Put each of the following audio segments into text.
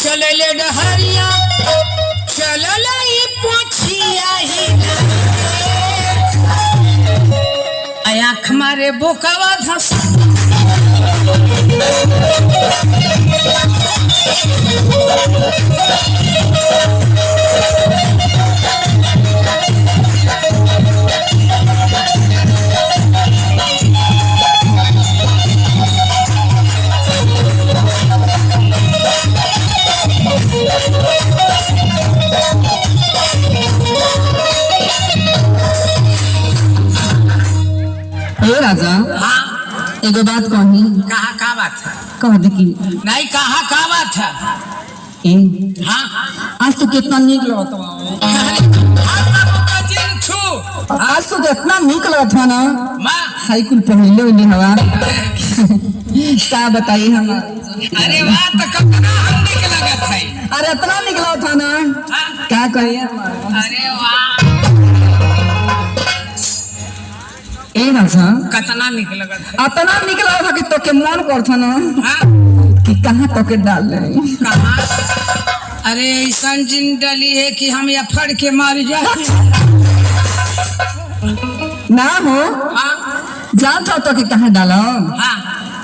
चलले डहरिया चलले पोछिया ही आँख मारे बोकावा धस राजा हाँ एगो बात कही कहा का बात है कह दे कि नहीं कहा का बात है हाँ आज तो कितना निक लगत आज तो कितना निक लगत है ना हाई कुल पहले उन्हें हवा क्या बताइए हम अरे वाह तो कितना हम निक लगत है अरे इतना निक लगत है ना क्या कहिए अरे वाह राजा कितना निक लगत है इतना निक लगत है कि तो के मन करता ना हाँ कि कहाँ तो के डाल रहे कहाँ अरे ऐसा जिन डली है कि हम या फड़ के मार जाए ना हो हाँ जाता तो के कहाँ डालो हाँ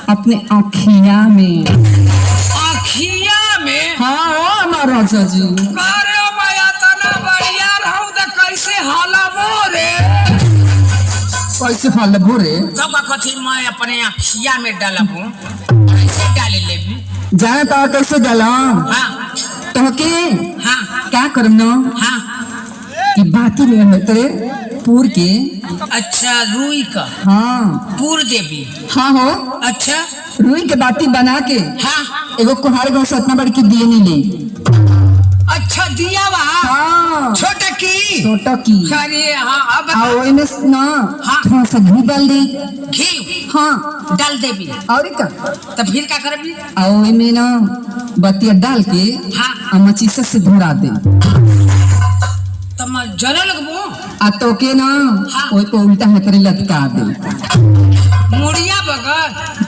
अपने आँखिया में आँखिया में हाँ हमारा राजा जी अरे माया तना बढ़िया रहू तो कैसे हाला मोरे कैसे फल भोरे तब कथी मैं अपने आँखिया में डालबू कैसे डाले लेबी जाए तो कैसे डालो हाँ तो के हाँ क्या करम ना हाँ कि बाती ले होते पूर के अच्छा रुई का हाँ पूर देवी हाँ हो अच्छा रुई के बाती बना के हाँ एगो कुहार गाँव से इतना बड़ी की दिए नहीं ले अच्छा दिया वहाँ हाँ छोटा की छोटा की अरे हाँ अब आओ इनमें ना हाँ। थोड़ा सा घी डाल दी घी हाँ डाल देवी और क्या तो फिर क्या करबी आओ इनमें ना बतिया डाल के हाँ। अमचीसा से धोरा दे तो मैं जरा लगबू आ तो के ना हाँ। ओई पे उल्टा हाथ रे लटका दे मुड़िया बगर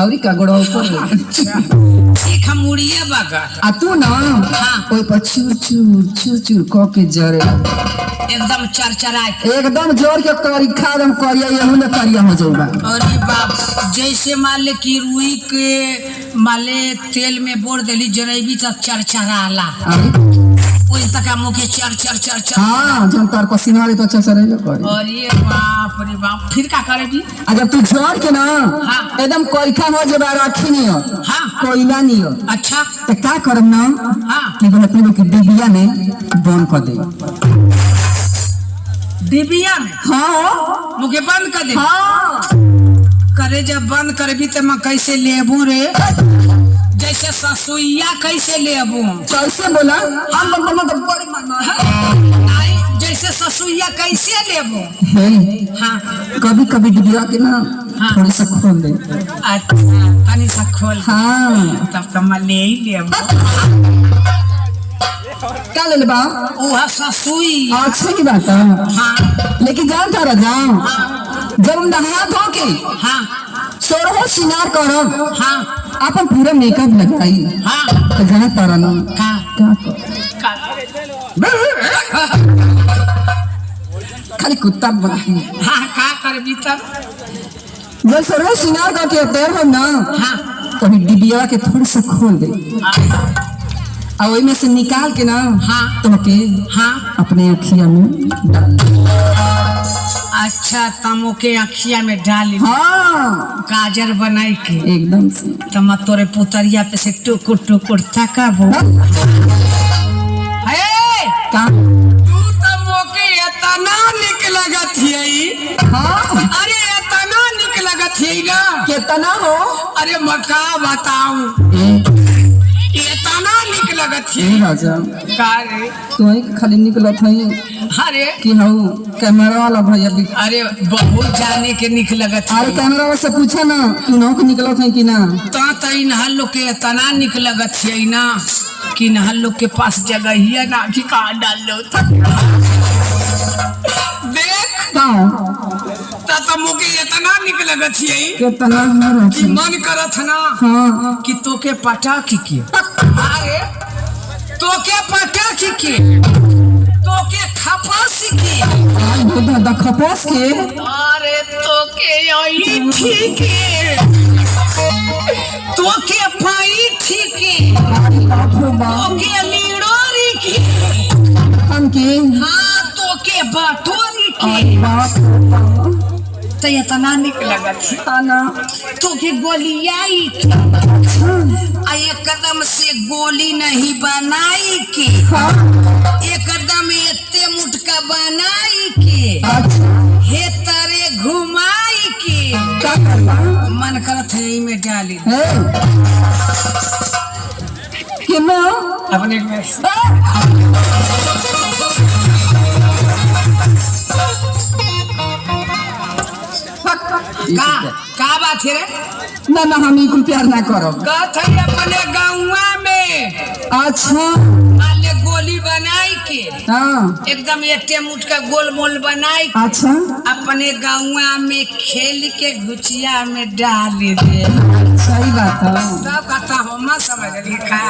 और का गोड़ा ऊपर ठीक है मुड़िया बगर आ तू ना हाँ। ओई पर चूर चूर चूर चूर क के जरे एकदम चरचरा एकदम जोर के करी खा दम करिया यहू ले करिया हो जाऊगा अरे बाप जैसे मान ले कि रुई के माले तेल में बोर देली जलेबी तो चरचरा आला अरे वही तक मुखे चर चर चर चर हाँ जब तार पसीना रे तो अच्छा से रहियो करी अरे बाप फिर क्या करेगी आ जब तू जोर के ना हाँ। एकदम करिखा हो जेबा राखी नहीं हो हाँ कोयला नहीं हो अच्छा तो क्या करम ना हाँ कि अपने लोग की डिबिया में बंद कर दे डिबिया में हाँ मुझे बंद कर दे हाँ करे जब बंद करबी तो मैं कैसे लेबू रे जैसे ससुइया कैसे लेबू कैसे बोला हम बड़ी मारना आई जैसे ससुइया कैसे लेबू है हाँ कभी कभी डिबिया के ना हाँ। थोड़ी सा खोल दे अच्छा तनी सा खोल हाँ तब तो मैं ले ही लेबू क्या ले बा वह ससुई अच्छी की बात है हाँ लेकिन जान था राजा जब हम नहा धो के हाँ सोरहो श्रृंगार करब हाँ अपन पूरा मेकअप लगाई हाँ तो जाना तारा ना का क्या कर खाली कुत्ता बनती हाँ का करबी तब जब सोरहो श्रृंगार करके तैयार हो ना हाँ तो डिबिया के थोड़ा सा खोल दे और वही में से निकाल के ना हाँ तो के हाँ अपने अखिया में डाल अच्छा तमो के अखिया में डाली हाँ गाजर बनाई के एकदम से तम तोरे पुतरिया पे से टुकुर टुकुर तकाबो का तू तमो के इतना निक लगत है हाँ अरे इतना निक लगत है ना कितना हो अरे मका बताऊं इतना निक लगत है राजा का रे तो खाली निकलत है अरे कि हाउ कैमरा वाला भैया भी अरे बहुत जाने के निक लगत है अरे कैमरा वाला से पूछा ना कि नौ के निकलत है कि ना ता नहल लोग के इतना निक लगत है ना कि नहल लोग के पास जगह ही है ना कि कहाँ डाल लो देख ता मुके इतना निक लगत है कितना हो कि मन करत ना हाँ कि तोके पटा के अरे तोके पटक के तोके खपास के आई हो दादा खपास के अरे तोके यही ठीक है तोके पाई ठीक है तोके लीडोरी की हम के हाँ तोके बटोरी आई की बाप तो इतना निक लगत खाना तोके गोलियाई की आ एकदम से गोली नहीं बनाई की हाँ एकदम एते मुटका बनाई के अच्छा हे तरे घुमाई के क्या करना मन करत है में डाली है कि ना अपने में का बात है रे ना ना हम इकुल प्यार ना करब कहत है अपने गाँवा में अच्छा मान ले गोली बनाई के हाँ एकदम एते मुटका गोल मोल बनाई के अच्छा अपने गाँवा में खेल के घुचिया में डाल दे सही बात है तब कहता हम समझ लिखा